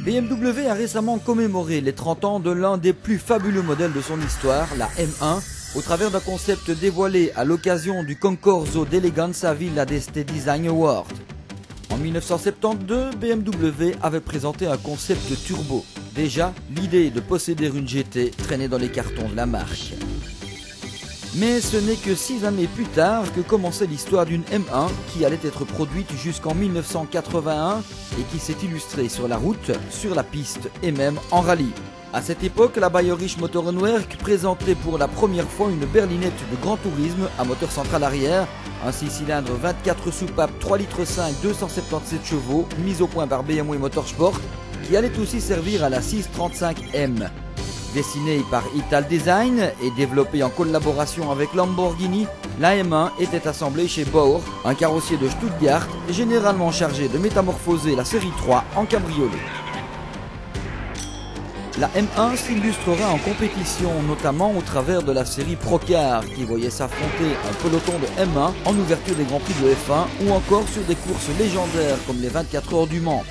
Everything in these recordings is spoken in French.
BMW a récemment commémoré les 30 ans de l'un des plus fabuleux modèles de son histoire, la M1, au travers d'un concept dévoilé à l'occasion du Concorso d'Eleganza Villa d'Este Design Award. En 1972, BMW avait présenté un concept turbo. Déjà, l'idée de posséder une GT traînait dans les cartons de la marque. Mais ce n'est que 6 années plus tard que commençait l'histoire d'une M1 qui allait être produite jusqu'en 1981 et qui s'est illustrée sur la route, sur la piste et même en rallye. À cette époque, la Bayerische Motorenwerk présentait pour la première fois une berlinette de grand tourisme à moteur central arrière, un 6 cylindres 24 soupapes 3,5 litres 277 chevaux, mise au point par BMW Motorsport, qui allait aussi servir à la 635M. Dessinée par Ital Design et développée en collaboration avec Lamborghini, la M1 était assemblée chez Bauer, un carrossier de Stuttgart, généralement chargé de métamorphoser la série 3 en cabriolet. La M1 s'illustrera en compétition notamment au travers de la série Procar qui voyait s'affronter un peloton de M1 en ouverture des Grands Prix de F1 ou encore sur des courses légendaires comme les 24 heures du Mans.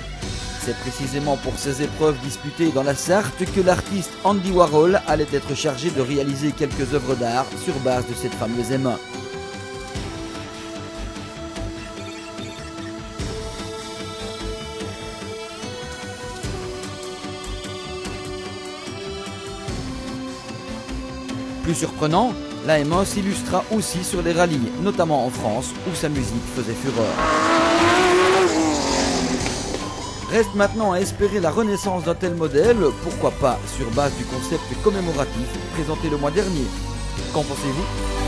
C'est précisément pour ces épreuves disputées dans la Sarthe que l'artiste Andy Warhol allait être chargé de réaliser quelques œuvres d'art sur base de cette fameuse M1. Plus surprenant, la M1 s'illustra aussi sur les rallyes, notamment en France où sa musique faisait fureur. Reste maintenant à espérer la renaissance d'un tel modèle, pourquoi pas sur base du concept commémoratif présenté le mois dernier. Qu'en pensez-vous ?